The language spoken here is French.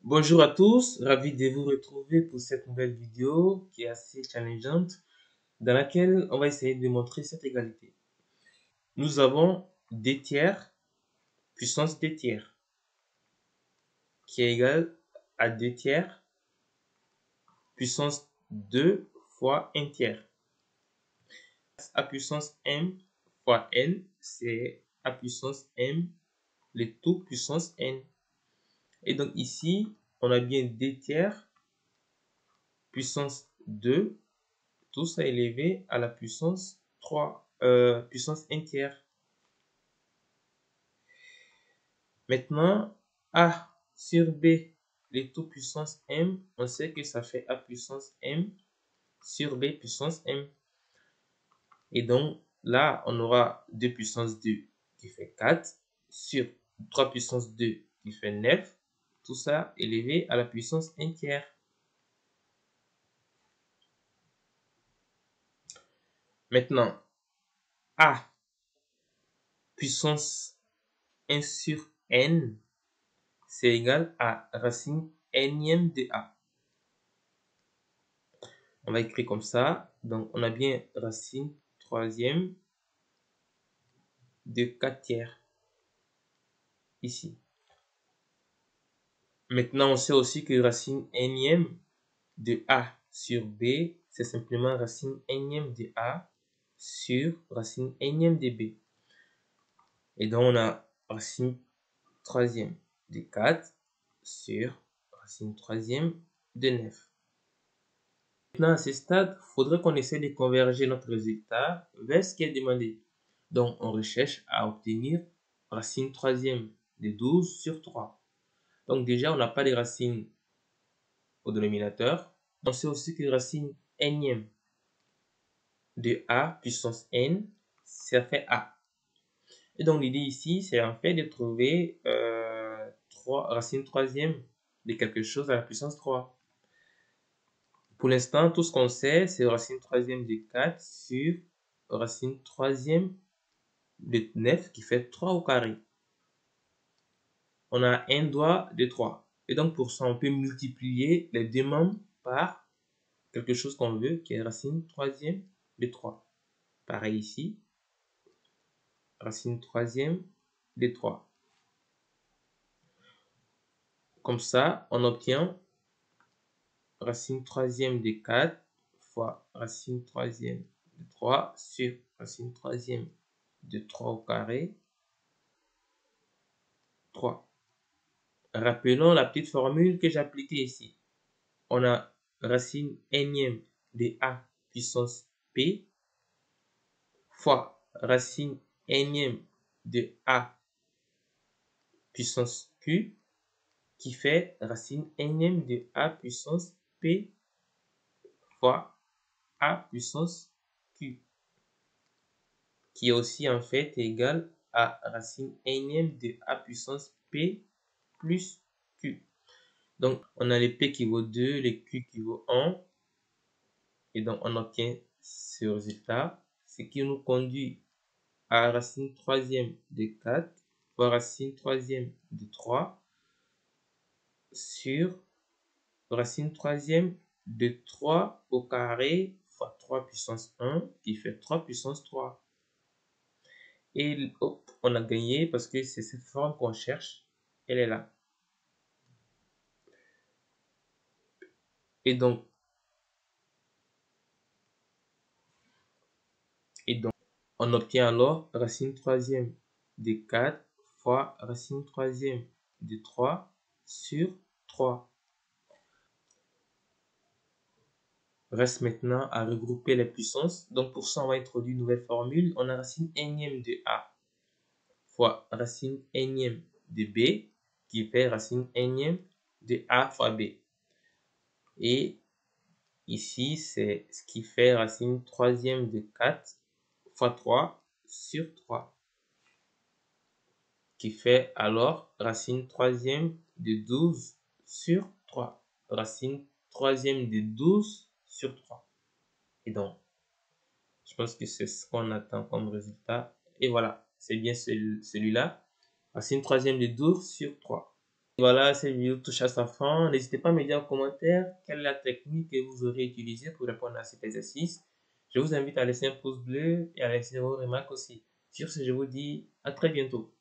Bonjour à tous, ravi de vous retrouver pour cette nouvelle vidéo qui est assez challengeante, dans laquelle on va essayer de montrer cette égalité. Nous avons 2 tiers puissance 2 tiers qui est égal à 2 tiers puissance 2 fois 1 tiers. A puissance m fois n, c'est a puissance m, le tout puissance n. Et donc ici, on a bien 2 tiers puissance 2, tout ça élevé à la puissance 3, puissance 1 tiers. Maintenant, A sur B, les tout puissance M, on sait que ça fait A puissance M sur B puissance M. Et donc, là, on aura 2 puissance 2 qui fait 4 sur 3 puissance 2 qui fait 9. Tout ça élevé à la puissance 1 tiers. Maintenant, A puissance 1 sur N, c'est égal à racine nème de A. On va écrire comme ça. Donc, on a bien racine troisième de 4 tiers. Ici. Maintenant, on sait aussi que racine nème de A sur B, c'est simplement racine nème de A sur racine nème de B. Et donc, on a racine troisième de 4 sur racine troisième de 9. Maintenant, à ce stade, il faudrait qu'on essaie de converger notre résultat vers ce qui est demandé. Donc, on recherche à obtenir racine troisième de 12 sur 3. Donc, déjà, on n'a pas de racine au dénominateur. On sait aussi que racine nème de A puissance n, ça fait A. Et donc, l'idée ici, c'est en fait de trouver racine troisième de quelque chose à la puissance 3. Pour l'instant, tout ce qu'on sait, c'est racine troisième de 4 sur racine troisième de 9 qui fait 3 au carré. On a un doigt de 3. Et donc, pour ça, on peut multiplier les deux membres par quelque chose qu'on veut, qui est racine troisième de 3. Pareil ici, racine troisième de 3. Comme ça, on obtient racine troisième de 4 fois racine troisième de 3 sur racine troisième de 3 au carré, 3. Rappelons la petite formule que j'ai appliquée ici. On a racine nème de A puissance P fois racine nème de A puissance Q qui fait racine nème de A puissance P fois A puissance Q qui est aussi en fait égal à racine nème de A puissance P plus Q. Donc, on a le P qui vaut 2, le Q qui vaut 1. Et donc, on obtient ce résultat, ce qui nous conduit à racine troisième de 4 fois racine troisième de 3 sur racine troisième de 3 au carré fois 3 puissance 1 qui fait 3 puissance 3. Et hop, on a gagné parce que c'est cette forme qu'on cherche. Elle est là. Et donc, on obtient alors racine troisième de 4 fois racine troisième de 3 sur 3. Reste maintenant à regrouper les puissances. Donc pour ça, on va introduire une nouvelle formule. On a racine nème de A fois racine nème de B qui fait racine nème de A fois B. Et ici, c'est ce qui fait racine troisième de 4 fois 3 sur 3. Qui fait alors racine troisième de 12 sur 3. Racine troisième de 12 sur 3. Et donc, je pense que c'est ce qu'on attend comme résultat. Et voilà, c'est bien celui-là. Racine troisième de 12 sur 3. Voilà, cette vidéo touche à sa fin. N'hésitez pas à me dire en commentaire quelle est la technique que vous aurez utilisée pour répondre à cet exercice. Je vous invite à laisser un pouce bleu et à laisser vos remarques aussi. Sur ce, je vous dis à très bientôt.